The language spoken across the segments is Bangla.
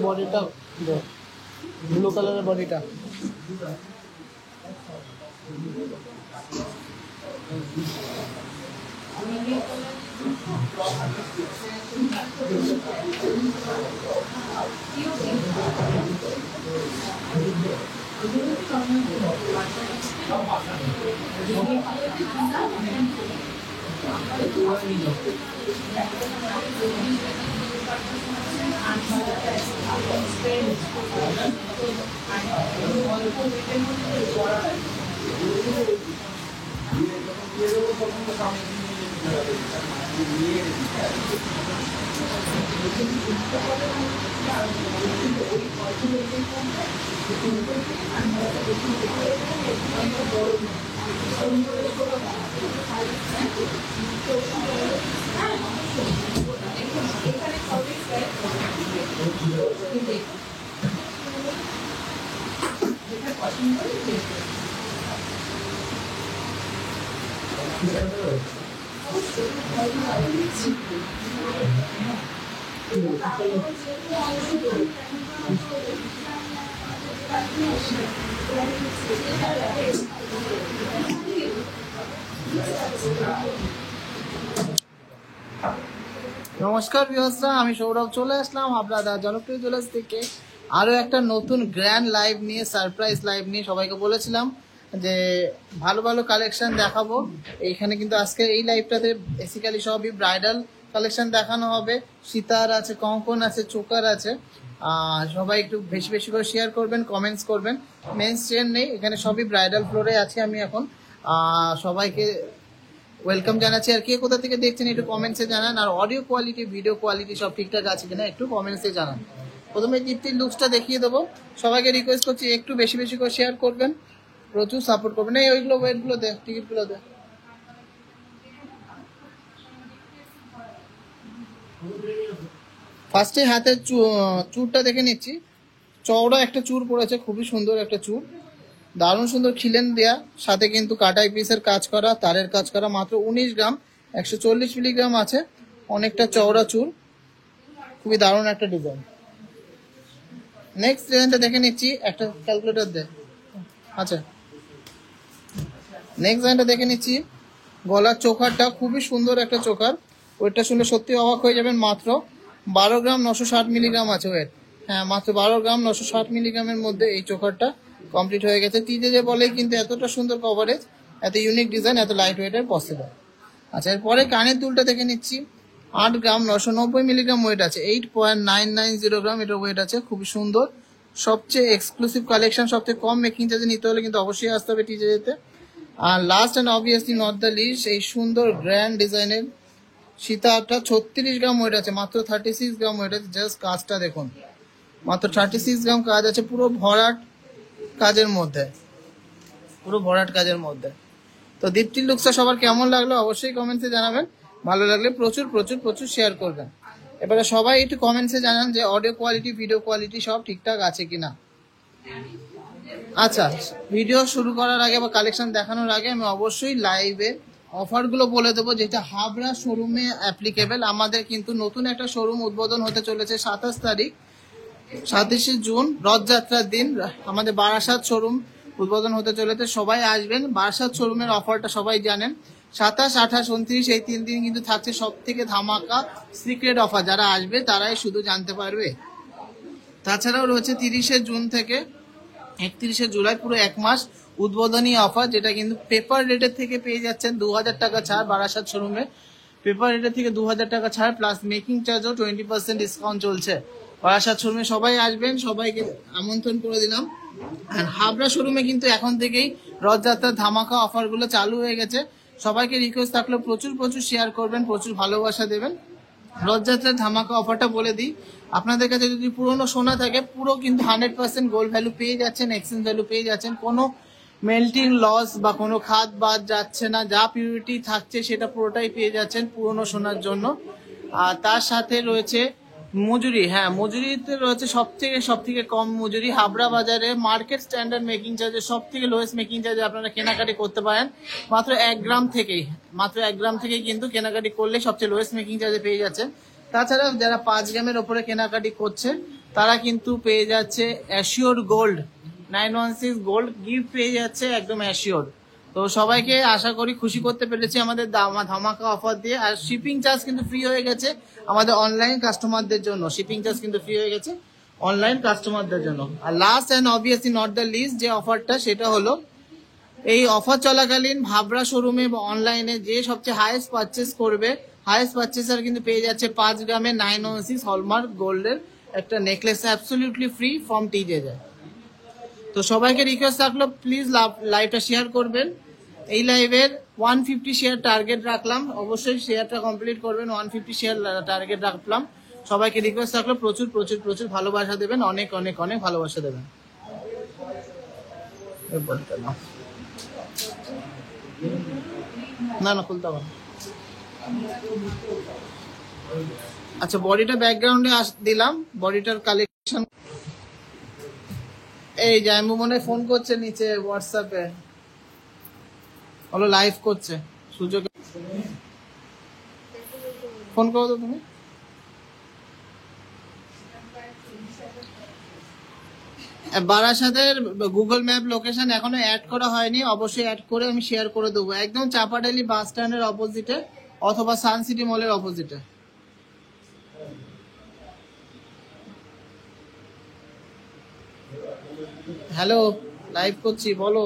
বডিটা ব্লু কালারের বডিটা নমস্কার ভিউয়ার্সরা, আমি সৌরভ চলে আসলাম আপনাদের জনপ্রিয় জুয়েলার্স থেকে আরও একটা নতুন গ্র্যান্ড লাইভ নিয়ে, সারপ্রাইজ লাইভ নিয়ে। সবাইকে বলেছিলাম যে ভালো ভালো কালেকশন দেখাবো। এইখানে কিন্তু আজকে এই লাইভটাতে বেসিক্যালি সবই ব্রাইডাল কালেকশন দেখানো হবে। সীতার আছে, কঙ্কন আছে, চোকার আছে। সবাই একটু বেশি বেশি করে শেয়ার করবেন, কমেন্টস করবেন। মেন্স চেন নেই এখানে, সবই ব্রাইডাল ফ্লোরে আছি আমি এখন। সবাইকে ওয়েলকাম জানাচ্ছি। আর কে কোথা থেকে দেখছেন একটু কমেন্টসে জানান। আর অডিও কোয়ালিটি, ভিডিও কোয়ালিটি সব ঠিকঠাক আছে কিনা একটু কমেন্টসে জানান। প্রথমে দীপ্তির লুকসটা দেখিয়ে দেবো। সবাইকে রিকোয়েস্ট করছি একটু বেশি বেশি করে শেয়ার করবেন, প্রচুর সাপোর্ট করবেন। এই ওইগুলো ওয়েটগুলো দে, টিকিটগুলো দে। ফার্স্টে হাতের চুরটা দেখে নিচ্ছি। চওড়া একটা চুর পড়েছে, খুবই সুন্দর একটা চুর, দারুণ সুন্দর খিলেন দেয়া, সাথে কিন্তু কাটাই পিসের কাজ করা, তারের কাজ করা। মাত্র 19 গ্রাম, 140 মিলিগ্রাম আছে। অনেকটা চওড়া চুর, খুবই দারুণ একটা ডিজাইন। নেক্সট ডিজাইনটা দেখে নিচ্ছি। একটা ক্যালকুলেটর দে। আচ্ছা, নেক্সট ডিজাইনটা দেখে নিচ্ছি। গলার চোখারটা খুবই সুন্দর একটা চোখার। ওয়েটটা শুনলে সত্যি অবাক হয়ে যাবেন। মাত্র 12 গ্রাম 960 মিলিগ্রাম আছে ওয়েট। হ্যাঁ, মাত্র 12 গ্রাম 960 মিলিগ্রামের মধ্যে এই চোখারটা কমপ্লিট হয়ে গেছে। টিজে যে বলে কিন্তু এতটা সুন্দর কভারেজ, এত ইউনিক ডিজাইন, এত লাইট ওয়েটের পসিবল। আচ্ছা, এরপরে কানের দুলটা দেখে নিচ্ছি। 8 গ্রাম 990 মিলিগ্রাম ওয়েট আছে। 8.990 গ্রাম এটা ওয়েট আছে। খুবই সুন্দর, সবচেয়ে এক্সক্লুসিভ কালেকশন। সবচেয়ে কম মেকিং চার্জে নিতে হলে কিন্তু অবশ্যই আসতে হবে টিজে যেতে। আর last and obviously not the least, এই সুন্দর গ্র্যান্ড ডিজাইনের সীতাটা 36 গ্রাম ওয়েট আছে। মাত্র 36 গ্রাম ওয়েট আছে। জাস্ট কাজটা দেখুন, মাত্র 36 গ্রাম কাজ আছে। পুরো ভরাট কাজের মধ্যে, পুরো ভরাট কাজের মধ্যে। তো দীপ্তির লুকসটা সবার কেমন লাগলো অবশ্যই কমেন্টসে জানাবেন। ভালো লাগলে প্রচুর প্রচুর প্রচুর শেয়ার করবেন। এবারে সবাই একটু কমেন্টসে জানান যে অডিও কোয়ালিটি, ভিডিও কোয়ালিটি সব ঠিকঠাক আছে কিনা। আচ্ছা, ভিডিও শুরু করার আগে বা কালেকশন দেখানোর আগে আমি অবশ্যই লাইভে অফারগুলো বলে দেবো, যেটা হাবড়া শোরুমে অ্যাপ্লিকেবল। আমাদের কিন্তু নতুন একটা শোরুম উদ্বোধন হতে চলেছে 27 তারিখ, 27শে জুন, রথযাত্রার দিন আমাদের বারাসাত শোরুম উদ্বোধন হতে চলেছে। সবাই আসবেন। বারাসাত শোরুমের অফারটা সবাই জানেন, 27, 28, 29 এই 3 দিন কিন্তু থাকছে সব থেকে ধামাকা সিক্রেট অফার। যারা আসবে তারাই শুধু জানতে পারবে। তাছাড়াও রয়েছে 30শে জুন থেকে 31শে জুলাই, পুরো 1 মাস উদ্বোধনী অফার, যেটা কিন্তু পেপার রেটের থেকে পেয়ে যাচ্ছেন 2000 টাকা ছাড়। বারাসাত শোরুমে পেপার রেটের থেকে 2000 টাকা ছাড়, প্লাস মেকিং চার্জও 20% ডিসকাউন্ট চলছে। বারাসাত শোরুমে সবাই আসবেন, সবাইকে আমন্ত্রণ করে দিলাম। আর হাবড়া শোরুমে কিন্তু এখন থেকেই রথযাত্রার ধামাকা অফারগুলো চালু হয়ে গেছে। সবাইকে রিকোয়েস্ট থাকলে প্রচুর প্রচুর শেয়ার করবেন, প্রচুর ভালোবাসা দেবেন। রথযাত্রার ধামাকা অফারটা বলে দিই, আপনাদের কাছে যদি পুরনো সোনা থাকে, পুরো কিন্তু 100% গোল্ড ভ্যালু পেয়ে যাচ্ছেন, এক্সচেঞ্জ ভ্যালু পেয়ে যাচ্ছেন। কোনো মেল্টিং লস বা কোনো খাদ বাদ যাচ্ছে না, যা পিউরিটি থাকছে সেটা পুরোটাই পেয়ে যাচ্ছেন পুরনো সোনার জন্য। আর তার সাথে রয়েছে মজুরি। হ্যাঁ, মজুরিতে রয়েছে সব থেকে কম মজুরি হাবড়া বাজারে। মার্কেট স্ট্যান্ডার্ড মেকিং চার্জে সব থেকে লোয়েস্ট মেকিং চার্জে আপনারা কেনাকাটি করতে পারেন মাত্র 1 গ্রাম থেকেই। মাত্র 1 গ্রাম থেকেই কিন্তু কেনাকাটি করলে সবচেয়ে লোয়েস্ট মেকিং চার্জে পেয়ে যাচ্ছেন। তাছাড়া যারা 5 গ্রামের ওপরে কেনাকাটি করছে তারা কিন্তু পেয়ে যাচ্ছে অ্যাসিওর গোল্ড 916 গোল্ড গিফট পেয়ে যাচ্ছে, একদম অ্যাসিওর। তো সবাইকে আশা করি খুশি করতে পেরেছি আমাদের ধামাকা অফার দিয়ে। আর শিপিং চার্জ কিন্তু ফ্রি হয়ে গেছে আমাদের অনলাইন কাস্টমারদের জন্য। শিপিং চার্জ কিন্তু ফ্রি হয়ে গেছে অনলাইন কাস্টমারদের জন্য। আর last and obviously not the least যে অফারটা, সেটা হলো এই অফার চলাকালীন হাবড়া শোরুমে বা অনলাইনে যে সবচেয়ে হাইয়েস্ট পারচেস করবে, হাইয়েস্ট পারচেসার কিন্তু পেয়ে যাচ্ছে 5 গ্রামের 916 হলমার্ক গোল্ডের একটা নেকলেস, অ্যাবসলিউটলি ফ্রি ফ্রম টিজেজে। তো সবাইকে রিকোয়েস্ট থাকলো প্লিজ লাইভটা শেয়ার করবেন। এই লাইভের 150 শেয়ার টার্গেট রাখলাম, অবশ্যই শেয়ারটা কমপ্লিট করবেন। 150 শেয়ার টার্গেট রাখলাম। সবাইকে রিকোয়েস্ট থাকলো প্রচুর প্রচুর প্রচুর ভালোবাসা দেবেন, অনেক অনেক অনেক ভালোবাসা দেবেন। না না, খুলতে হবে না। আচ্ছা, বডিটা ব্যাকগ্রাউন্ডে দিলাম, বডিটার কালেকশন। এই জাইমু মনে ফোন করছে নিচে হোয়াটসঅ্যাপে, হলো লাইভ করছে। সুযোগ ফোন করো তো তুমি। বারাসাতের গুগল ম্যাপ লোকেশন এখনো অ্যাড করা হয়নি, অবশ্যই অ্যাড করে আমি শেয়ার করে দেবো। একদম চাপাডালি বাস স্ট্যান্ডের অপোজিটে অথবা সান সিটি মলের অপোজিটে। হ্যালো, লাইভ করছি, বলো।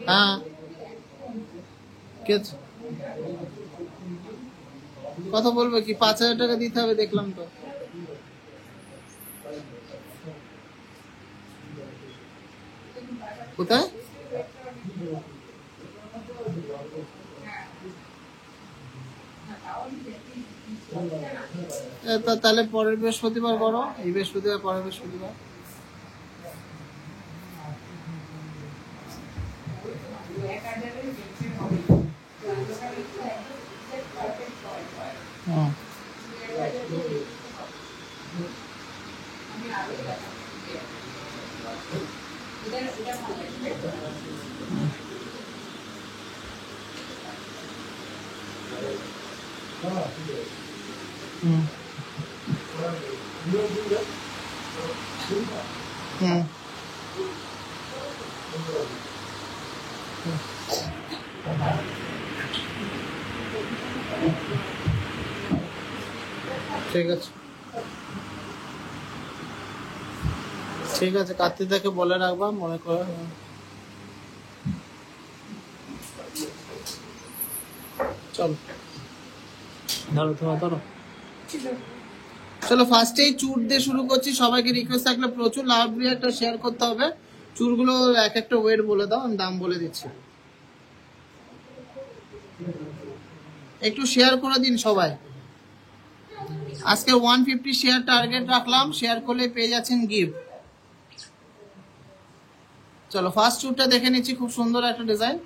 হ্যাঁ, কথা বলবো কি? 5000 টাকা দিতে হবে, দেখলাম তো। কোথায়? তাহলে পরের বৃহস্পতিবার করো, এই বৃহস্পতিবার, পরের বৃহস্পতিবার। ঠিক আছে, ঠিক আছে, কার্তিকদাকে বলে রাখবা, মনে করো। চলো, ধরো ধরো ধরো। চলো, ফার্স্টেই চুর দিয়ে শুরু করছি। সবাইকে রিকোয়েস্ট থাকলে প্রচুর লাভ একটা শেয়ার করতে হবে। চুরগুলো এক একটা ওয়েট বলে দাও, আমি দাম বলে দিচ্ছি। একটু শেয়ার করে দিন সবাই। আজকে 150 শেয়ার টার্গেট রাখলাম, শেয়ার করলে পেয়ে যাচ্ছেন গিফট। চলো, ফার্স্ট চুরটা দেখে নিচ্ছি, খুব সুন্দর একটা ডিজাইন।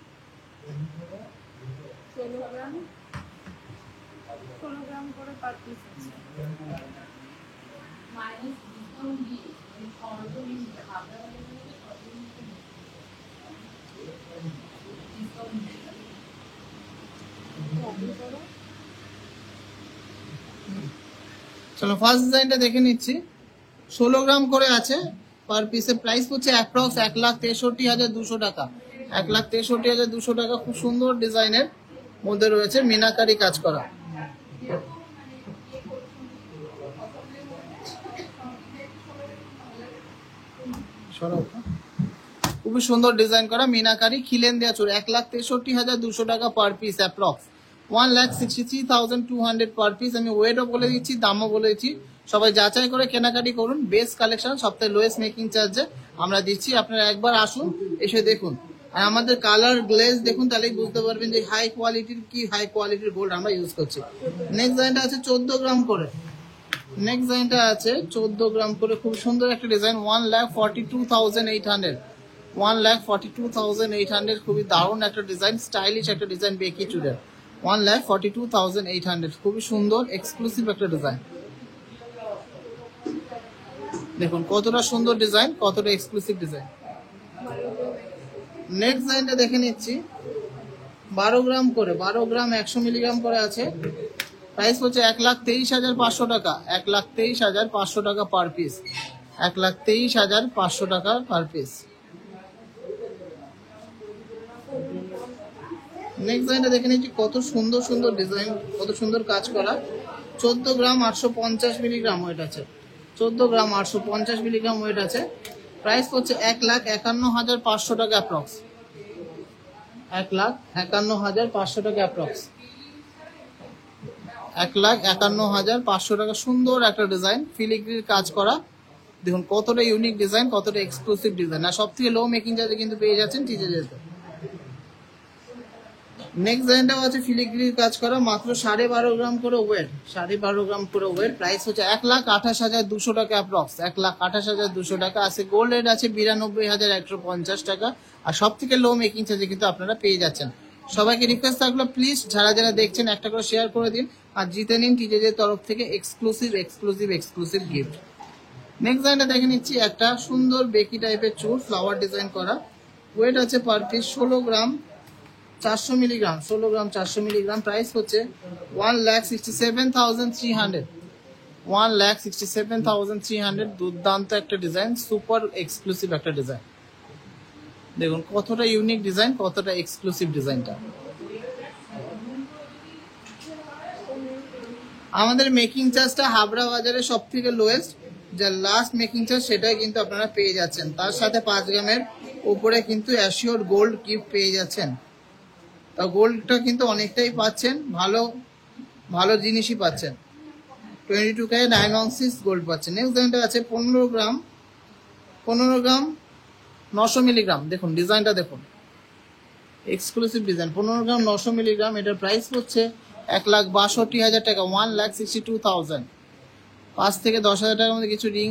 চলো ফার্স্ট ডিজাইনটা দেখে নিচ্ছি। 16 গ্রাম করে আছে, পার পিসের প্রাইস হচ্ছে অ্যাপ্রক্স 1,63,200 টাকা। 1,63,200 টাকা। খুব সুন্দর ডিজাইনের মধ্যে রয়েছে মিনাকারি কাজ করা। খুবই সুন্দর ডিজাইন করা মিনাকারি খিলেন দেওয়া চুড়ি। 1,63,200 টাকা per piece approx. 1,63,200 per piece. আমি ওয়েটও বলে দিচ্ছি, দামও বলে দিচ্ছি, সবাই যাচাই করে কেনাকাটি করুন। বেস্ট কালেকশন, সবথেকে লোয়েস্ট মেকিং চার্জে আমরা দিচ্ছি। আপনারা একবার আসুন, এসে দেখুন। আর আমাদের কালার গ্লেজ দেখুন, তাহলেই বুঝতে পারবেন যে হাই কোয়ালিটির গোল্ড আমরা ইউজ করছি। নেক্সট ডিজাইনটা আছে 14 গ্রাম করে। নেক্সট ডিজাইনটা আছে 14 গ্রাম করে, খুব সুন্দর একটা ডিজাইন। 1,42,800। 1,42,800, খুবই দারুণ একটা ডিজাইন, স্টাইলিশ একটা ডিজাইন বেকি চুড়ের। 1,42,800, খুবই সুন্দর এক্সক্লুসিভ একটা ডিজাইন। দেখুন কতটা সুন্দর ডিজাইন, কতটা এক্সক্লুসিভ ডিজাইন। নেক্সট ডিজাইনটা দেখে নিচ্ছি। 12 গ্রাম করে, 12 গ্রাম 100 মিলিগ্রাম করে আছে। প্রাইস হচ্ছে 1,23,500 টাকা। 1,23,500 টাকা পার পিস। 1,23,500 টাকা পার পিস। নেক্সট ডিজাইনটা দেখে নিচ্ছি। কত সুন্দর সুন্দর ডিজাইন, কত সুন্দর কাজ করা। 14 গ্রাম 850 মিলিগ্রাম ওয়েট আছে। 14 গ্রাম 850 মিলিগ্রাম ওয়েট আছে। প্রাইস হচ্ছে 1,51,500 টাকা অ্যাপ্রক্স। 1,51,500 টাকা অ্যাপ্রক্স। 1,51,500 টাকা। সুন্দর একটা ডিজাইন, ফিলিগ্রির কাজ করা। দেখুন কতটা ইউনিক ডিজাইন, কতটা এক্সক্লুসিভ ডিজাইন। আর সব থেকে লো মেকিং চার্জে কিন্তু পেয়ে যাচ্ছেন টিজে যেতে। নেক্সট ডিজাইনটাও আছে ফিলিগ্রির কাজ করা, মাত্র 12.5 গ্রাম করে ওয়েট। 12.5 গ্রাম করে ওয়েট। প্রাইস হচ্ছে 1,28,200 টাকা অ্যাপ্রক্স। 1,28,200 টাকা আছে। গোল্ড রেট আছে 92,150 টাকা। আর সব থেকে লো মেকিং চার্জে কিন্তু আপনারা পেয়ে যাচ্ছেন। সবাইকে রিকোয়েস্ট থাকলো, প্লিজ যারা যারা দেখছেন একটা করে শেয়ার করে দিন, আর জিতে নিন টিজেজের তরফ থেকে এক্সক্লুসিভ গিফট। নেক্সট ডিজাইনটা দেখে নিচ্ছি। একটা সুন্দর বেকি টাইপের চুল, ফ্লাওয়ার ডিজাইন করা। ওয়েট আছে পার পিস 16 গ্রাম 400 মিলিগ্রাম। 16 গ্রাম 400 মিলিগ্রাম। প্রাইস হচ্ছে 1,67,300। 1,67,300। দুর্দান্ত একটা ডিজাইন, সুপার এক্সক্লুসিভ একটা ডিজাইন। দেখুন কতটা ইউনিক ডিজাইন, কতটা এক্সক্লুসিভ ডিজাইনটা। আমাদের মেকিং চার্জটা হাবড়া বাজারে সব থেকে লোয়েস্ট, যা লাস্ট মেকিং চার্জ সেটাই কিন্তু আপনারা পেয়ে যাচ্ছেন। তার সাথে 5 গ্রামের উপরে কিন্তু অ্যাসিওর গোল্ড গিফট পেয়ে যাচ্ছেন। তা গোল্ডটা কিন্তু অনেকটাই পাচ্ছেন, ভালো ভালো জিনিসই পাচ্ছেন। 22K 916 গোল্ড পাচ্ছেন। নেক্সট ডিজাইনটা আছে 15 গ্রাম 900 মিলিগ্রাম। দেখুন ডিজাইনটা দেখুন, এক্সক্লুসিভ ডিজাইন। 15 গ্রাম 900 মিলিগ্রাম। এটার প্রাইস হচ্ছে 1,62,000 টাকা। 1,62,000। 5 থেকে 10,000 টাকার মধ্যে কিছু রিং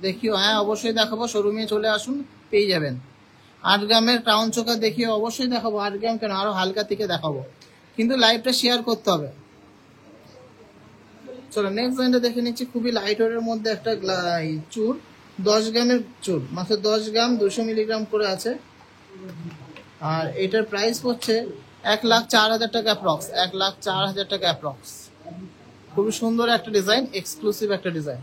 দেখিও। হ্যাঁ অবশ্যই দেখাবো, শোরুমে চলে আসুন, পেয়ে যাবেন। 8 গ্রামের টাউন চোকার দেখিয়ে অবশ্যই দেখাবো। 8 গ্রাম কেন, আরো হালকা থেকে দেখাবো, কিন্তু লাইভটা শেয়ার করতে হবে। চলো নেক্সট ডিজাইনটা দেখে নিচ্ছি। খুবই লাইট ওয়েটের মধ্যে একটা চুর, 10 গ্রামের চুর, মাত্র 10 গ্রাম 200 মিলিগ্রাম করে আছে। আর এটার প্রাইস হচ্ছে 1,04,000 টাকা অ্যাপ্রক্স। 1,04,000 টাকা অ্যাপ্রক্স। খুবই সুন্দর একটা ডিজাইন, এক্সক্লুসিভ একটা ডিজাইন।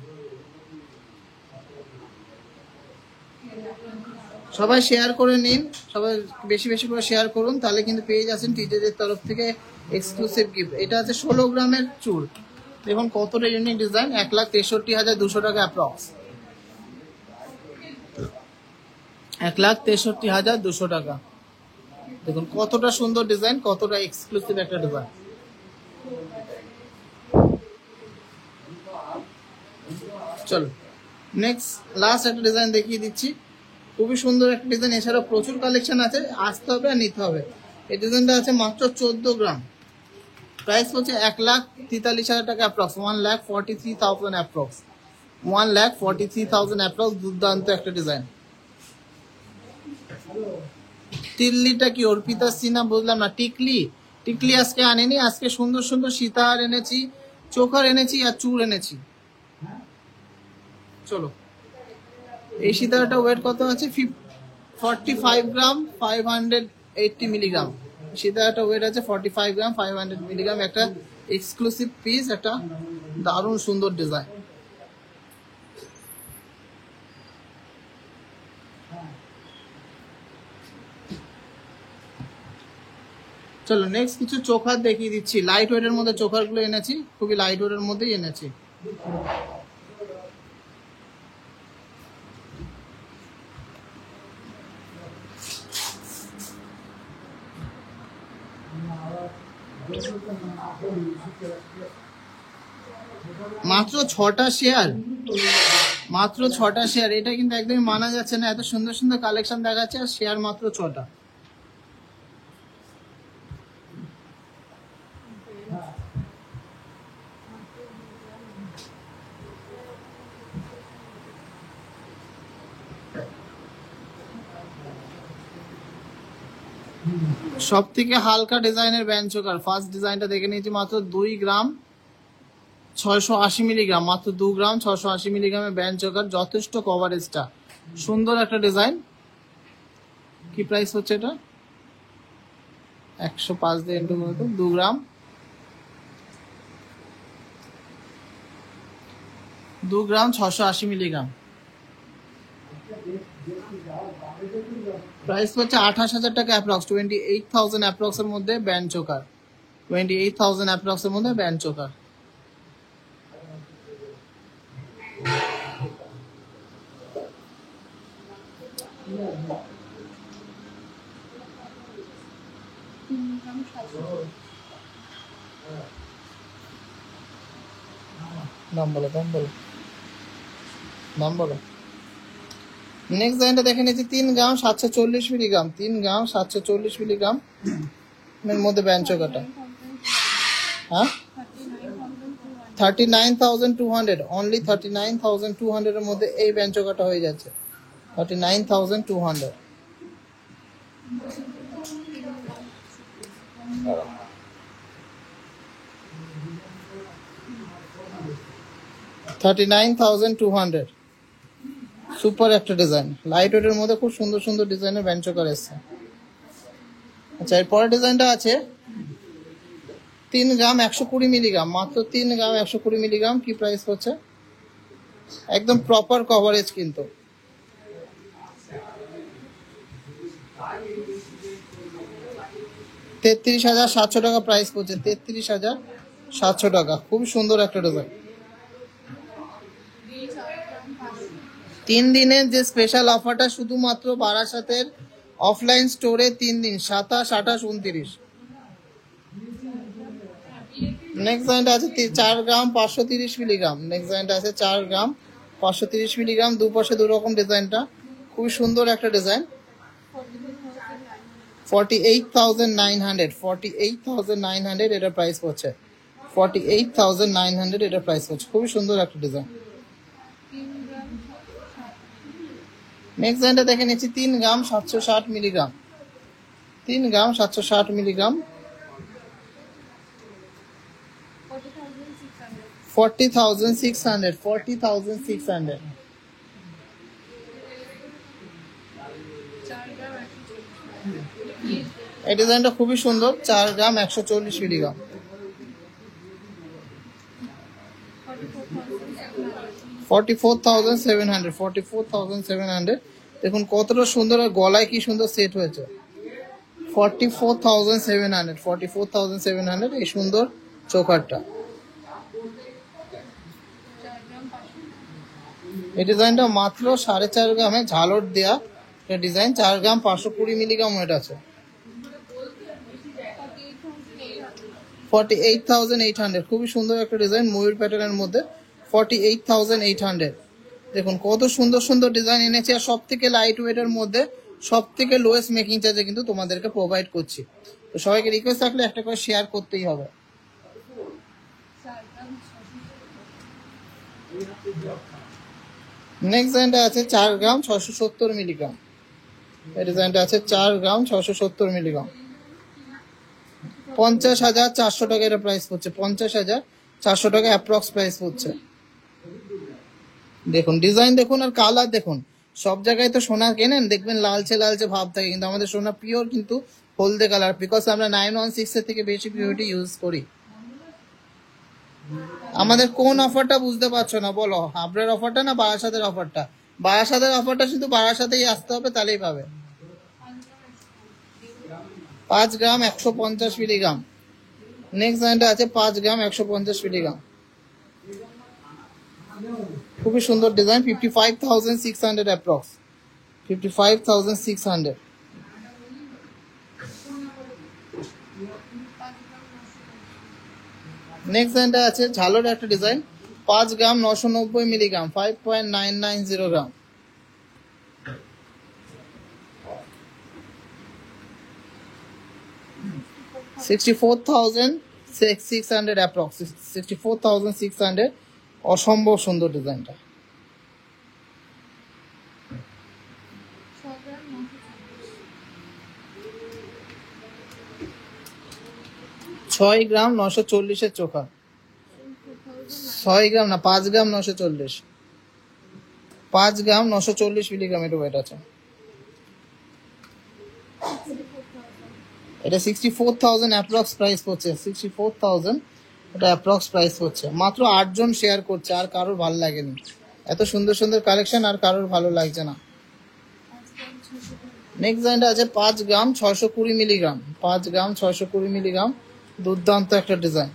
সবাই শেয়ার করে নিন, সবাই বেশি বেশি করে শেয়ার করুন, তাহলে কিন্তু পেয়ে যাচ্ছেন টিজেদের তরফ থেকে এক্সক্লুসিভ গিফট। এটা আছে 16 গ্রামের চুল। দেখুন কতটা ইউনিক ডিজাইন। 1,63,200 টাকা অ্যাপ্রক্স। 1,63,200 টাকা। দেখুন কতটা সুন্দর ডিজাইন, কতটা এক্সক্লুসিভ একটা ডিজাইন। চলো নেক্সট লাস্ট একটা ডিজাইন দেখিয়ে দিচ্ছি। খুবই সুন্দর একটা ডিজাইন। এছাড়াও প্রচুর কালেকশন আছে, আসতে হবে আর নিতে হবে। এই ডিজাইনটা আছে মাত্র 14 গ্রাম। প্রাইস হচ্ছে 1,43,000 টাকা অ্যাপ্রক্স। 1,43,000 অ্যাপ্রক্স। 1,43,000 অ্যাপ্রক্স। দুর্দান্ত একটা ডিজাইন। টিল্লিটা কি অর্পিতা সিনহা, বুঝলাম না। টিকলি আজকে আনেনি, আজকে সুন্দর সুন্দর সীতাহার এনেছি, চোখার এনেছি আর চুর এনেছি। চলো এই সীতাহারটা ওয়েট কত আছে? 45 গ্রাম 580 মিলিগ্রাম। সীতাহারটা ওয়েট আছে 45 গ্রাম, 500 মিলিগ্রাম। একটা এক্সক্লুসিভ পিস, একটা দারুণ সুন্দর ডিজাইন। চলো নেক্সট কিছু চোখার দেখিয়ে দিচ্ছি। লাইট ওয়েটের মধ্যে চোখার গুলো এনেছি, খুবই লাইট ওয়েটের মধ্যেই এনেছি। মাত্র 6টা শেয়ার, মাত্র 6টা শেয়ার। এটা কিন্তু একদমই মানা যাচ্ছে না, এত সুন্দর সুন্দর কালেকশন দেখাচ্ছে আর শেয়ার মাত্র 6টা। সব থেকে হালকা ডিজাইনের ব্যান্ড চোকার ফার্স্ট ডিজাইনটা দেখে নিয়েছি, মাত্র 2 গ্রাম 680 মিলিগ্রাম, মাত্র 2 গ্রাম 680 মিলিগ্রামের ব্যান্ড চোকার। যথেষ্ট কভারেজটা, সুন্দর একটা ডিজাইন। কি প্রাইস হচ্ছে এটা? 105 দিয়ে ইন্টু 2 গ্রাম, 2 গ্রাম 680 মিলিগ্রাম। প্রাইস হচ্ছে 28,000 টাকা অ্যাপ্রক্স, 28,000 অ্যাপ্রক্স এর মধ্যে ব্যান্ড চোকার, 28,000 অ্যাপ্রক্স এর মধ্যে ব্যান্ড চোকার। নাম বলো, দাম বলো, নাম বলো। নেক্সট ডিজাইনটা দেখে নিচ্ছি, 3 গ্রাম 740 মিলিগ্রাম, 3 গ্রাম 740 মিলিগ্রাম এর মধ্যে ব্যান্ড চোকারটা। হ্যাঁ, 39,200, অনলি 39,200 এর মধ্যে এই ব্যান্ড চোকারটা হয়ে যাচ্ছে, 39,200। 39,200, সুপার একটা ডিজাইন, লাইট ওয়েটের মধ্যে খুব সুন্দর সুন্দর ডিজাইনের ব্যান্ড চোকার এসছে। আচ্ছা, এর পরের ডিজাইনটা আছে 3 গ্রাম 120 মিলিগ্রাম, মাত্র 3 গ্রাম 120 মিলিগ্রাম। কি প্রাইস হচ্ছে? একদম প্রপার কভারেজ কিন্তু। $33,700 টাকা প্রাইস পড়ছে, 33,700 টাকা। খুব সুন্দর একটা ডিজাইন। 3 দিনের যে স্পেশাল অফারটা শুধুমাত্র বারাসাতের অফলাইন স্টোরে 3 দিন, 27, 28, 29। নেক্সট ডিজাইনটা আছে 4 গ্রাম 530 মিলিগ্রাম। নেক্সট ডিজাইনটা আছে 4 গ্রাম 530 মিলিগ্রাম, দুপাশে দু রকম ডিজাইনটা, খুবই সুন্দর একটা ডিজাইন। 48,900, 48,900 এটা প্রাইস পড়ছে, 48,900 এটা প্রাইস পড়ছে। খুবই সুন্দর একটা ডিজাইন। নেক্সট ডিজাইনটা দেখে নিচ্ছি 3 গ্রাম 760 মিলিগ্রাম, 3 গ্রাম 760 মিলিগ্রাম, 40,600, 40,600। এই ডিজাইনটা খুবই সুন্দর, 4 গ্রাম 140 মিলিগ্রাম, 44,700, 44,700। দেখুন কতটা সুন্দর, আর গলায় কি সুন্দর সেট হয়েছে। 44,700, 44,700 এই সুন্দর চোকারটা। এই ডিজাইনটা মাত্র 4.5 গ্রামে ঝালর দেয়া ডিজাইন, 4 গ্রাম 520 মিলিগ্রাম ওয়েট আছে। 48,800, খুবই সুন্দর একটা ডিজাইন ময়ূর প্যাটার্নের মধ্যে, 48,800। দেখুন কত সুন্দর সুন্দর ডিজাইন এনেছি, আর সব থেকে লাইট ওয়েটের মধ্যে সব থেকে লোয়েস্ট মেকিং চার্জে কিন্তু তোমাদেরকে প্রোভাইড করছি। তো সবাইকে রিকোয়েস্ট থাকলে একটা করে শেয়ার করতেই হবে। নেক্সট ডিজাইনটা আছে 4 গ্রাম 670 মিলিগ্রাম। এই ডিজাইনটা আছে 4 গ্রাম 670 মিলিগ্রাম, 50,400 টাকা এটা প্রাইস পড়ছে, 50,400 টাকা অ্যাপ্রক্স প্রাইস পড়ছে। দেখুন ডিজাইন দেখুন আর কালার দেখুন। সব জায়গায় তো সোনা কেনেন দেখবেন লালচে লালচে ভাব থাকে, কিন্তু আমাদের সোনা পিওর কিন্তু হলদে কালার, বিকজ আমরা 916 এর থেকে বেশি পিওরিটি ইউজ করি। আমাদের কোন অফারটা বুঝতে পারছো না বলো, হাবড়ার অফারটা না বারাসাতের অফারটা? বারাসাতের অফারটা শুধু বারাসাতেই আসতে হবে, তাহলেই পাবে। 5 গ্রাম 150 মিলিগ্রাম। নেক্সট লাইনটা আছে 5 গ্রাম 150 মিলিগ্রাম, খুবই সুন্দর ডিজাইন। 55,600 অ্যাপ্রক্স, 55,600। নেক্সট লাইনটা আছে ঝালোর একটা ডিজাইন, 5 গ্রাম 990 মিলিগ্রাম, 5.990 গ্রাম। $64,600 অ্যাপ্রক্স, 64,600। অসম্ভব সুন্দর ডিজাইনটা। 6 গ্রাম 940 চোখা, 6 গ্রাম না 5 গ্রাম 940, 5 গ্রাম 940 মিলিগ্রাম এর ওয়েট আছে। এটা 64,000 অ্যাপ্রক্স প্রাইস পড়ছে, 64,000 এটা অ্যাপ্রক্স প্রাইস পড়ছে। মাত্র 8 জন শেয়ার করছে, আর কারোর ভালো লাগেনি। এত সুন্দর সুন্দর কালেকশন আর কারোর ভালো লাগছে না। নেক্সট ডিজাইনটা আছে 5 গ্রাম 620 মিলিগ্রাম, 5 গ্রাম 620 মিলিগ্রাম, দুর্দান্ত একটা ডিজাইন।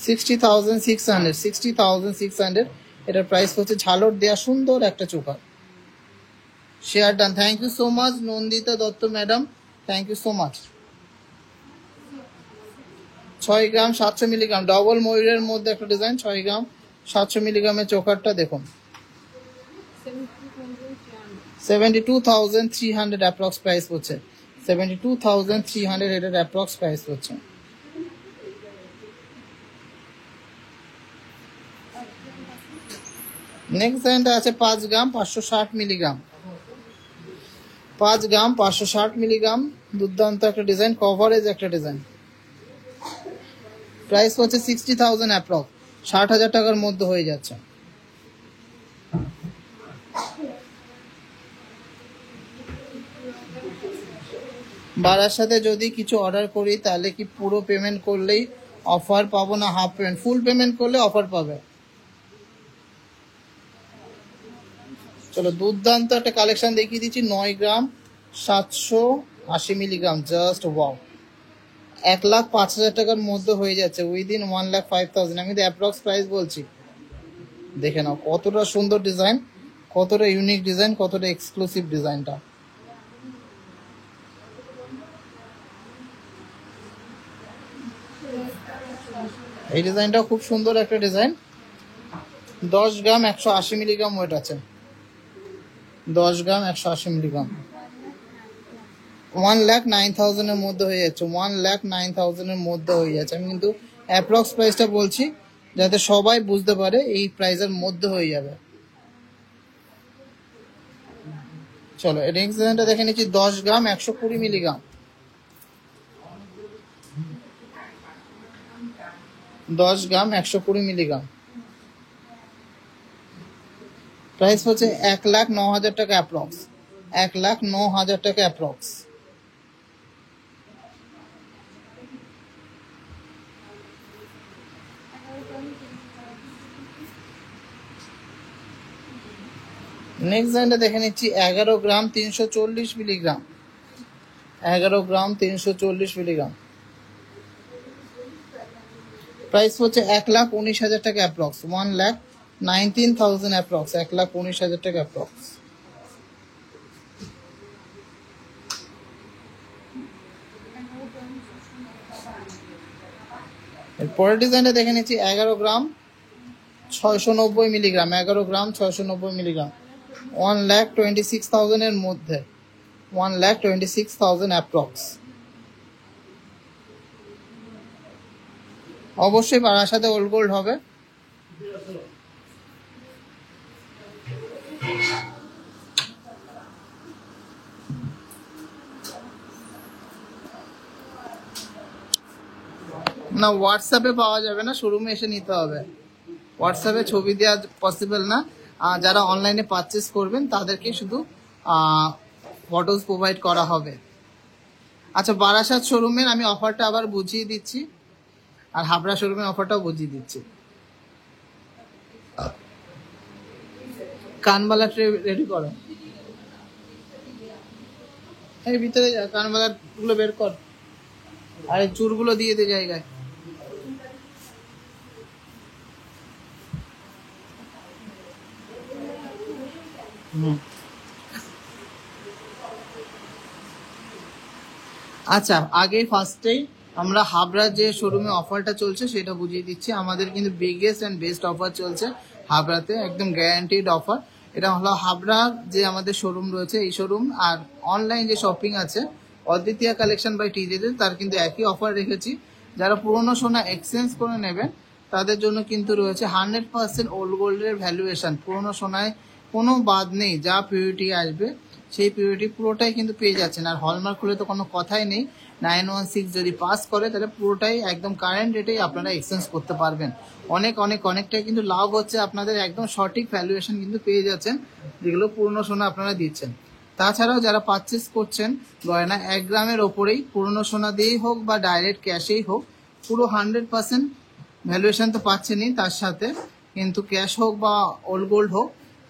60,600, 60,600 এটার প্রাইস হচ্ছে। ঝালর দেয়া সুন্দর একটা চোখা। Share done. Thank you so much Nandita Dutta madam, thank you so much. 6 gram 700 milligram, double ময়ূরের মধ্যে একটা ডিজাইন। 6 গ্রাম 700 মিলিগ্রামের চোখারটা দেখুন। 72,300 অ্যাপ্রক্স প্রাইস হচ্ছে, 72,300 এটার অ্যাপ্রক্স প্রাইস হচ্ছে। নেক্সট ডিজাইনটা আছে 5 গ্রাম 560 মিলিগ্রাম, 5 গ্রাম 560 মিলিগ্রাম, দুর্দান্ত একটা ডিজাইন, কভারেজ একটা ডিজাইন। প্রাইস হচ্ছে 60,000 অ্যাপ্রক্স, 60,000 টাকার মধ্যে হয়ে যাচ্ছে। বাড়ার সাথে যদি কিছু অর্ডার করি তাহলে কি পুরো পেমেন্ট করলেই অফার পাবো না হাফ পেমেন্ট? ফুল পেমেন্ট করলে অফার পাবে। চলো দুর্দান্ত একটা কালেকশন দেখিয়ে দিচ্ছি। 9 গ্রাম 780 মিলিগ্রাম, জাস্ট ওয়াও। 1,05,000 টাকার মধ্যে হয়ে যাচ্ছে, উইদিন 1,05,000। আমি তো অ্যাপ্রক্স প্রাইস বলছি, দেখে নাও কতটা সুন্দর ডিজাইন, কতটা ইউনিক ডিজাইন, কতটা এক্সক্লুসিভ ডিজাইনটা। এই ডিজাইনটা খুব সুন্দর একটা ডিজাইন। 10 গ্রাম 180 মিলিগ্রাম ওয়েট আছে, 10 গ্রাম 180 মিলিগ্রাম। 1,09,000 এর মধ্যে হয়ে যাচ্ছে, 1,09,000 এর মধ্যে হয়ে যাচ্ছে। আমি কিন্তু অ্যাপ্রক্স প্রাইসটা বলছি যাতে সবাই বুঝতে পারে এই প্রাইসের মধ্যে হয়ে যাবে। চলো নেক্সট ডিজাইনটা দেখে নিচ্ছি। 10 গ্রাম 120 মিলিগ্রাম, 10 গ্রাম 120 মিলিগ্রাম। প্রাইস হচ্ছে 1,09,000 টাকা অ্যাপ্রক্স, 1,09,000 টাকা অ্যাপ্রক্স। নেক্সট লাইনটা দেখে নিচ্ছি। 11 গ্রাম 340 মিলিগ্রাম, 11 গ্রাম 340 মিলিগ্রাম। প্রাইস হচ্ছে 1,19,000 টাকা অ্যাপ্রক্স, 1,19,000 অ্যাপ্রক্স, 1,19,000 টাকা অ্যাপ্রক্স। পরের ডিজাইনটা দেখে নিচ্ছি। 11 গ্রাম 690 মিলিগ্রাম, 11 গ্রাম 690 মিলিগ্রাম, 1,26,000 এর মধ্যে, 1,26,000 অ্যাপ্রক্স। অবশ্যই পাড়ার সাথে ওল্ড গোল্ড হবে। না হোয়াটসঅ্যাপে পাওয়া যাবে না, শোরুমে এসে নিতে হবে। হোয়াটসঅ্যাপে ছবি দেওয়া পসিবল না। যারা অনলাইনে পারচেস করবেন তাদেরকে শুধু ফটোস প্রোভাইড করা হবে। আচ্ছা, বারাসাত শোরুমের আমি অফারটা আবার বুঝিয়ে দিচ্ছি, আর হাবড়া শোরুমের অফারটাও বুঝিয়ে দিচ্ছি। কানবালা ট্রে রেডি করো, এই ভিতরে যা, কানবালা গুলো বের কর, আর এই চুরগুলো দিয়ে দে জায়গায়। আচ্ছা, আগে ফার্স্টেই আমরা হাবড়ার যে শোরুমে অফারটা চলছে সেটা বুঝিয়ে দিচ্ছি। আমাদের কিন্তু বিগেস্ট অ্যান্ড বেস্ট অফার চলছে হাবড়াতে, একদম গ্যারান্টিড অফার। এটা হলো হাবড়ার যে আমাদের শোরুম রয়েছে এই শোরুম, আর অনলাইন যে শপিং আছে অদ্বিতীয়া কালেকশন বাই টিজেতে, তার কিন্তু একই অফার রেখেছি। যারা পুরনো সোনা এক্সচেঞ্জ করে নেবেন তাদের জন্য কিন্তু রয়েছে 100% ওল্ড গোল্ডের ভ্যালুয়েশন। পুরনো সোনায় কোনো বাদ নেই, যা পিউরিটি আসবে সেই পিউরিটি পুরোটাই কিন্তু পেয়ে যাচ্ছেন। আর হলমার্ক খুলে তো কোনো কথাই নেই, 916 যদি পাস করে তাহলে পুরোটাই একদম কারেন্ট রেটেই আপনারা এক্সচেঞ্জ করতে পারবেন। অনেকটাই কিন্তু লাভ হচ্ছে আপনাদের, একদম সঠিক ভ্যালুয়েশন কিন্তু পেয়ে যাচ্ছেন যেগুলো পুরনো সোনা আপনারা দিচ্ছেন। তাছাড়াও যারা পারচেস করছেন গয়না 1 গ্রামের ওপরেই, পুরনো সোনা দিয়েই হোক বা ডাইরেক্ট ক্যাশেই হোক, পুরো 100% ভ্যালুয়েশন তো পাচ্ছেনই, তার সাথে কিন্তু ক্যাশ হোক বা ওল্ড গোল্ড হোক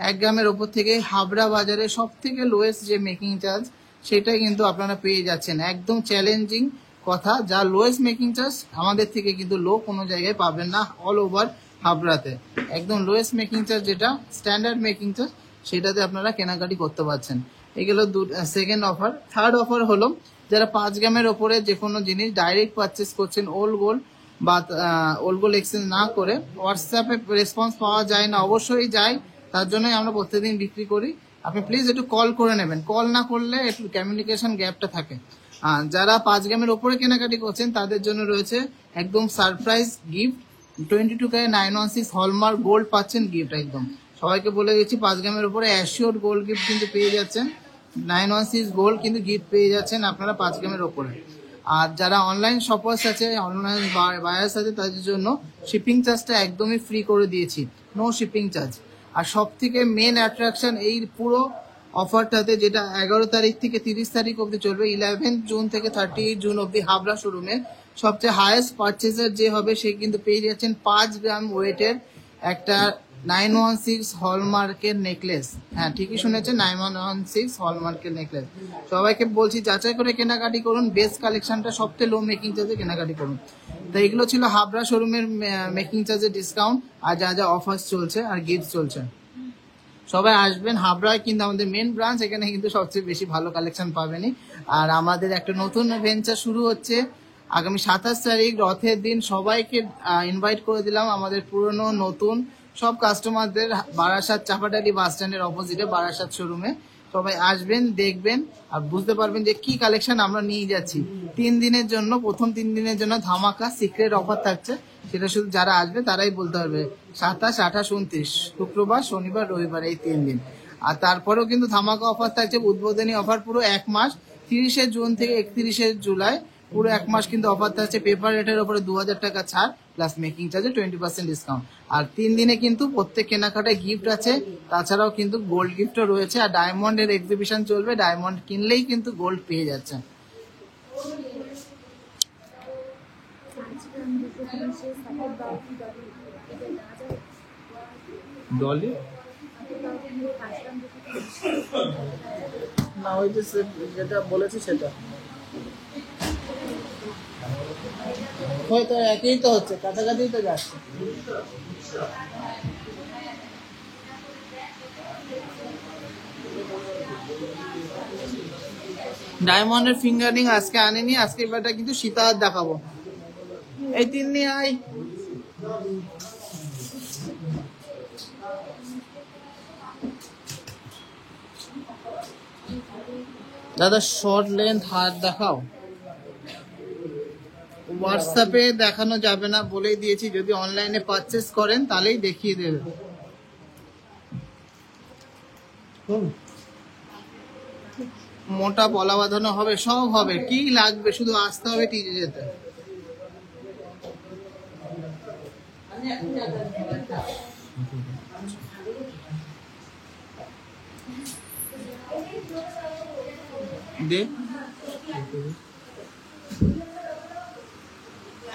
1 গ্রামের ওপর থেকে হাবড়া বাজারে সব থেকে লোয়েস্ট যে মেকিং চার্জ সেটাই কিন্তু আপনারা পেয়ে যাচ্ছেন। একদম চ্যালেঞ্জিং কথা, যা লোয়েস্ট মেকিং চার্জ আমাদের থেকে কিন্তু লো কোনো জায়গায় পাবেন না অল ওভার হাবড়াতে। একদম লোয়েস্ট মেকিং চার্জ যেটা স্ট্যান্ডার্ড মেকিং চার্জ, সেটাতে আপনারা কেনাকাটি করতে পারছেন। এগুলো সেকেন্ড অফার। থার্ড অফার হলো যারা 5 গ্রামের ওপরে যে কোনো জিনিস ডাইরেক্ট পারচেস করছেন ওল্ড গোল্ড বা ওল্ড গোল্ড এক্সচেঞ্জ না করে, হোয়াটসঅ্যাপে রেসপন্স পাওয়া যায় না, অবশ্যই যায়, তার জন্যই আমরা প্রত্যেকদিন বিক্রি করি। আপনি প্লিজ একটু কল করে নেবেন, কল না করলে একটু কমিউনিকেশন গ্যাপটা থাকে। যারা 5 গ্রামের ওপরে কেনাকাটি করছেন তাদের জন্য রয়েছে একদম surprise gift, 22K 916 hallmark gold পাচ্ছেন গিফট। একদম সবাইকে বলে দিচ্ছি 5 গ্রামের উপরে অ্যাসিওর গোল্ড গিফট কিন্তু পেয়ে যাচ্ছেন, 916 গোল্ড কিন্তু গিফট পেয়ে যাচ্ছেন আপনারা 5 গ্রামের ওপরে। আর যারা অনলাইন শপার্স আছে, অনলাইন বায়ার্স আছে, তাদের জন্য শিপিং চার্জটা একদমই ফ্রি করে দিয়েছি, নো শিপিং চার্জ। আর সব থেকে মেন অ্যাট্রাকশন এই পুরো অফারটাতে, যেটা 11 তারিখ থেকে 30 তারিখ অবধি চলবে, 11 জুন থেকে 30 জুন অবধি হাবড়া শোরুমে সবচেয়ে হাইয়েস্ট পারচেজার যে হবে সে কিন্তু পেয়ে যাচ্ছেন 5 গ্রাম ওয়েটের একটা 916 হলমার্কের নেকলেস। হ্যাঁ, ঠিকই শুনেছেন, 916 হলমার্কের নেকলেস। সবাইকে বলছি যাচাই করে কেনাকাটি করুন, বেস্ট কালেকশনটা সবচেয়ে লো মেকিং চার্জে কেনাকাটি করুন। তো এগুলো ছিল হাবড়া শোরুমের মেকিং চার্জের ডিসকাউন্ট আর যা যা অফার্স চলছে আর গিফট চলছে। সবাই আসবেন, হাবড়ায় কিন্তু আমাদের মেন ব্রাঞ্চ, এখানে কিন্তু সবচেয়ে বেশি ভালো কালেকশন পাবেনই। আর আমাদের একটা নতুন ভেঞ্চার শুরু হচ্ছে আগামী 27 তারিখ, রথের দিন। সবাইকে ইনভাইট করে দিলাম, আমাদের পুরনো নতুন সব কাস্টমারদের, বারাসাত চাপাটালি বাস স্ট্যান্ডের অপোজিটে বারাসাত শোরুমে। সবাই আসবেন, দেখবেন আর বুঝতে পারবেন যে কি কালেকশন আমরা নিয়ে যাচ্ছি। 3 দিনের জন্য, প্রথম 3 দিনের জন্য ধামাকা সিক্রেট অফার থাকছে, সেটা শুধু যারা আসবে তারাই বলতে পারবে। 27, 28, 29 শুক্রবার, শনিবার, রবিবার, এই 3 দিন। আর তারপরেও কিন্তু ধামাকা অফার থাকছে, উদ্বোধনী অফার পুরো 1 মাস, 30শে জুন থেকে 31শে জুলাই, পুরো 1 মাস কিন্তু অফার থাকছে। পেপার রেটের উপরে 2000 টাকা ছাড়, প্লাস মেকিং চার্জে 20% ডিসকাউন্ট। আর 3 দিনে কিন্তু প্রত্যেক কেনাকাটায় গিফট আছে, তাছাড়াও কিন্তু গোল্ড গিফটও রয়েছে। আর ডায়মন্ডের এক্সিবিশন চলবে, ডায়মন্ড কিনলেই কিন্তু গোল্ড পেয়ে যাচ্ছে। ডলি না, ওই যে যেটা বলেছি সেটা হয়তো একই তো হচ্ছে, কাছাকাছি তো যাচ্ছে। ডায়মন্ডের ফিঙ্গারিং আজকে আনিনি, আজকে এবারটা কিন্তু সীতাহার দেখাবো। এই 3 নিয়ে আয়। দাদা শর্ট লেন্থ হাত দেখাও। হোয়াটসঅ্যাপে দেখানো যাবে না, বলেই দিয়েছি, যদি অনলাইনে পারচেস করেন তাহলেই দেখিয়ে দেবে। মোটা পলা বাঁধানো হবে, সব হবে, কি লাগবে শুধু আসতে হবে টিজে যেতে। দে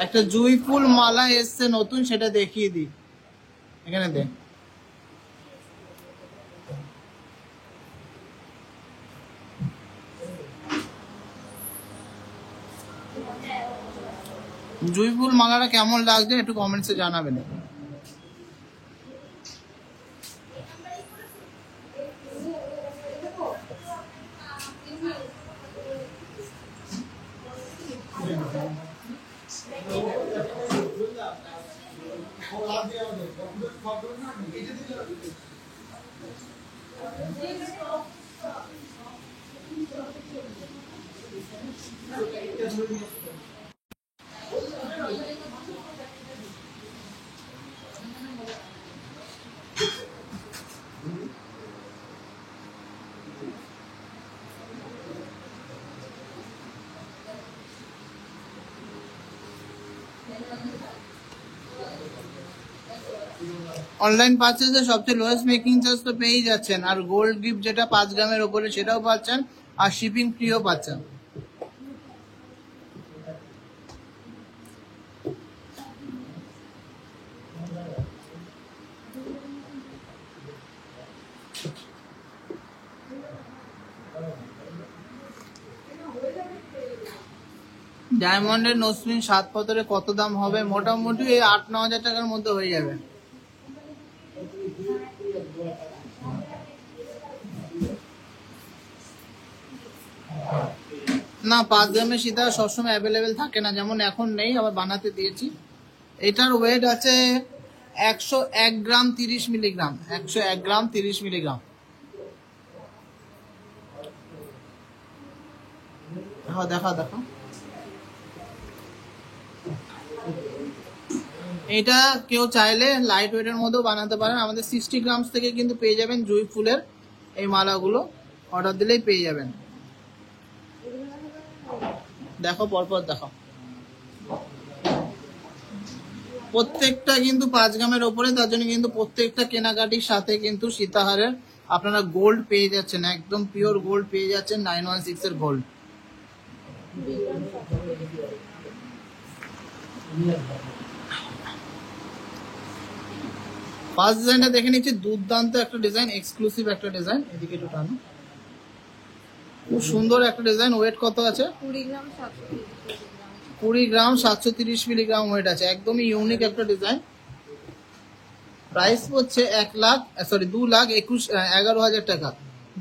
একটা জুঁই ফুল মালা এসছে নতুন, সেটা দেখিয়ে দি। এখানে দে, জুঁই ফুল মালাটা কেমন লাগছে একটু কমেন্টসে জানাবেন। অনলাইন পারচেজে সবচেয়ে লোয়েস্ট মেকিং চার্জ তো পেয়েই যাচ্ছেন, আর গোল্ড গিফট যেটা 5 গ্রামের ওপরে সেটাও পাচ্ছেন, আর শিপিং ফ্রিও পাচ্ছেন। ডায়মন্ডের নসপিন 7 পাথরে কত দাম হবে? মোটামুটি এই 8-9 হাজার টাকার মধ্যে হয়ে যাবে। না, 5 গ্রামের সীতা সবসময় অ্যাভেলেবেল থাকে না, যেমন এখন নেই, আবার বানাতে দিয়েছি। এটার ওয়েট আছে 101 গ্রাম 30 মিলিগ্রাম, 101 গ্রাম 30 মিলিগ্রাম। হ্যাঁ দেখা দেখা, এটা কেউ চাইলে লাইট ওয়েটের মধ্যেও বানাতে পারেন। আমাদের 60 গ্রামস থেকে কিন্তু পেয়ে যাবেন জুঁই ফুলের এই মালাগুলো, অর্ডার দিলেই পেয়ে যাবেন। দেখো পরপর দেখো, প্রত্যেকটা কিন্তু 5 গ্রামের ওপরে, তার জন্য কিন্তু প্রত্যেকটা কেনাকাটির সাথে কিন্তু সীতাহারের আপনারা গোল্ড পেয়ে যাচ্ছেন, একদম পিওর গোল্ড পেয়ে যাচ্ছেন, 916 এর গোল্ড। ফার্স্ট ডিজাইনটা দেখে নিচ্ছি, দুর্দান্ত একটা ডিজাইন, এক্সক্লুসিভ একটা ডিজাইন। এদিকে একটু টানো, খুব সুন্দর একটা ডিজাইন। ওয়েট কত আছে? 20 গ্রাম 730 মিলিগ্রাম ওয়েট আছে, একদমই ইউনিক একটা ডিজাইন। প্রাইস পড়ছে 2,11,000 টাকা,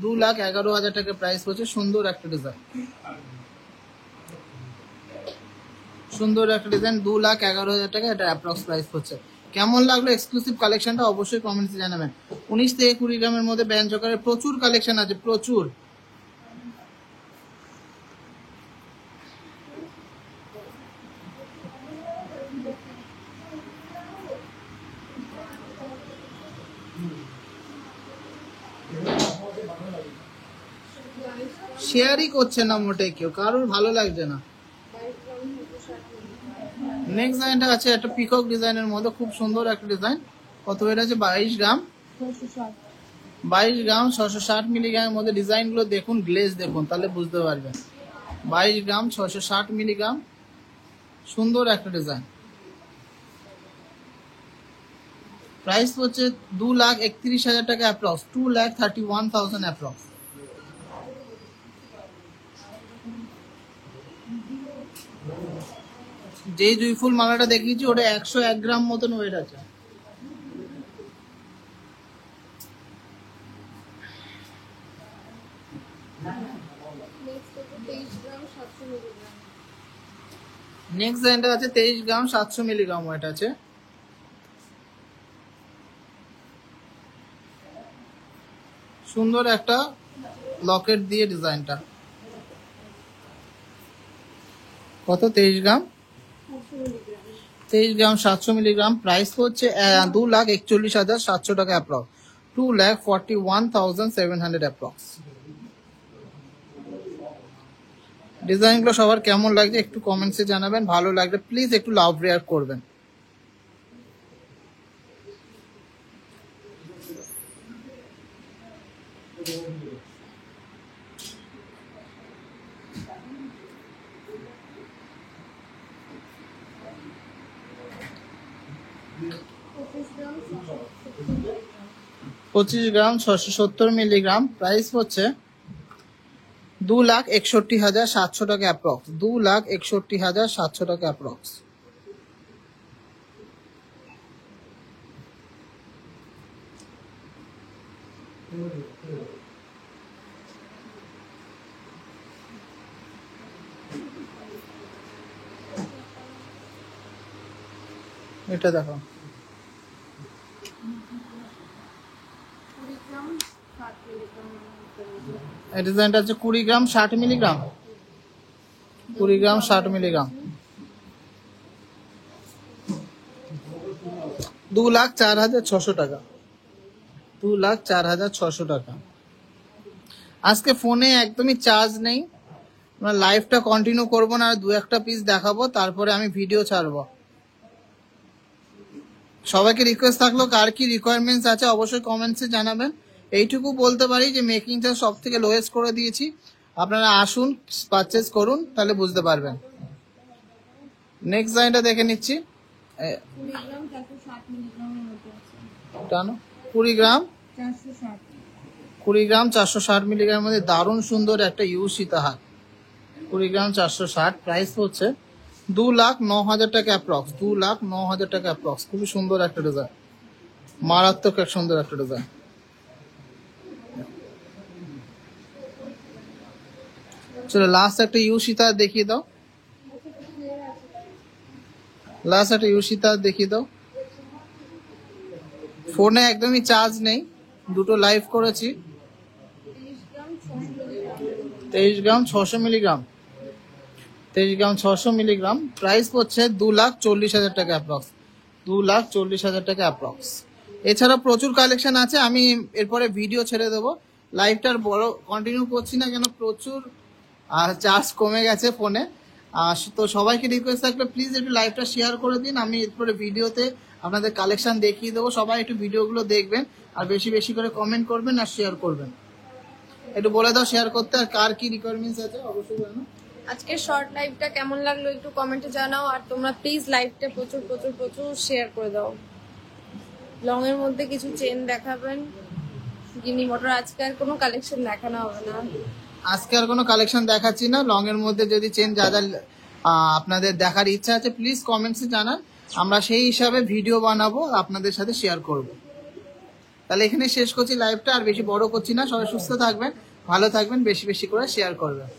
2,11,000 টাকা প্রাইস পড়ছে। সুন্দর একটা ডিজাইন, সুন্দর একটা ডিজাইন, 2,11,000 টাকা এটা অ্যাপ্রক্স প্রাইস পড়ছে। কেমন লাগলো এক্সক্লুসিভ কালেকশনটা অবশ্যই কমেন্টসে জানাবেন। 19 থেকে 20 গ্রামের মধ্যে ব্যান্ড চকারের প্রচুর কালেকশন আছে, প্রচুর। শেয়ারই করছে না মোটেই কেউ, কারোর ভালো লাগছে না। নেক্সট ডিজাইনটা আছে একটা পিকক ডিজাইনের মধ্যে, খুব সুন্দর একটা ডিজাইন। কত ওয়েট আছে? 22 গ্রাম 660 মিলিগ্রামের মধ্যে। ডিজাইনগুলো দেখুন, গ্লেজ দেখুন, তাহলে বুঝতে পারবেন। 22 গ্রাম 660 মিলিগ্রাম, সুন্দর একটা ডিজাইন। প্রাইস হচ্ছে 2,31,000 টাকা অ্যাপ্রক্স, 2,31,000 অ্যাপ্রক্স। যে জুঁই ফুল মালাটা দেখিয়েছি ওটা 101 গ্রাম মতন ওয়েট আছে। নেক্সট ডিজাইনটা আছে 23 গ্রাম 700 মিলিগ্রাম ওয়েট আছে। সুন্দর একটা লকেট দিয়ে ডিজাইনটা। কত? 23 গ্রাম 700 মিলিগ্রাম। প্রাইস হচ্ছে 2,41,700 টাকা অ্যাপ্রক্স, 2,41,700 অ্যাপ্রক্স। ডিজাইনগুলো সবার কেমন লাগছে একটু কমেন্টসে জানাবেন। ভালো লাগলে প্লিজ একটু লাভ রেয়ার করবেন। 25 গ্রাম 670 মিলিগ্রাম, প্রাইস হচ্ছে 2,61,700 টাকা অ্যাপ্রক্স, 2,61,700 টাকা অ্যাপ্রক্স। এটা দেখো, এই ডিজাইনটা হচ্ছে 20 গ্রাম 60 মিলিগ্রাম, 20 গ্রাম 60 মিলিগ্রাম, 2,04,600 টাকা, 2,04,600 টাকা। আজকে ফোনে একদমই চার্জ নেই, আমরা লাইভটা কন্টিনিউ করবো না, আর 2-1টা পিস দেখাবো, তারপরে আমি ভিডিও ছাড়বো। সবাইকে রিকোয়েস্ট থাকলো, কার কি রিকোয়ারমেন্টস আছে অবশ্যই কমেন্টসে জানাবেন। এইটুকু বলতে পারি যে মেকিং চার্জ সব থেকে লোয়েস্ট করে দিয়েছি, আপনারা আসুন পারচেজ করুন, তাহলে বুঝতে পারবেন। নেক্সট লাইনটা দেখে নিচ্ছি, 20 গ্রাম 460 মিলিগ্রামের মধ্যে দারুণ সুন্দর একটা ইউ সীতাহার, 20 গ্রাম 460, প্রাইস হচ্ছে 2,09,000 টাকা অ্যাপ্রক্স, 2,09,000 টাকা অ্যাপ্রক্স। খুবই সুন্দর একটা ডিজাইন, মারাত্মক এক সুন্দর একটা ডিজাইন। চলো লাস্ট একটা ইউ সীতাহার দেখিয়ে দাও, লাস্ট একটা ইউ সীতাহার দেখিয়ে দাও। ফোনে একদমই চার্জ নেই, দুটো লাইভ করেছি। 23 গ্রাম 600 মিলিগ্রাম, 23 গ্রাম 600 মিলিগ্রাম, প্রাইস হচ্ছে 2,40,000 টাকা অ্যাপ্রক্স, 2,40,000 টাকা অ্যাপ্রক্স। এছাড়া প্রচুর কালেকশন আছে, আমি এরপরে ভিডিও ছেড়ে দেবো। লাইভটার বড় কন্টিনিউ করছি না, কেন প্রচুর চার্জ কমে গেছে ফোনে। তো সবাইকে রিকোয়েস্ট থাকবে প্লিজ একটু লাইভটা শেয়ার করে দিন, আমি এরপরে ভিডিওতে আপনাদের কালেকশন দেখিয়ে দেবো। সবাই একটু ভিডিওগুলো দেখবেন, আর বেশি বেশি করে কমেন্ট করবেন আর শেয়ার করবেন। একটু বলে দাও শেয়ার করতে, আর কার কি রিকোয়ারমেন্টস আছে অবশ্যই জানো। আজকের শর্ট লাইভটা কেমন লাগলো একটু কমেন্টে জানাও, আর তোমরা প্লিজ লাইভটা প্রচুর প্রচুর প্রচুর শেয়ার করে দাও। লং এর মধ্যে কিছু চেন দেখাবেন গিনি মোটর, আজকে আর কোনো কালেকশন দেখানো হবে না, আজকে আর কোনো কালেকশন দেখাচ্ছি না। লং এর মধ্যে যদি চেন যা যা আপনাদের দেখার ইচ্ছা আছে প্লিজ কমেন্টসে জানান, আমরা সেই হিসাবে ভিডিও বানাবো, আপনাদের সাথে শেয়ার করব। তাহলে এখানে শেষ করছি লাইভটা, আর বেশি বড় করছি না। সবাই সুস্থ থাকবেন, ভালো থাকবেন, বেশি বেশি করে শেয়ার করবেন।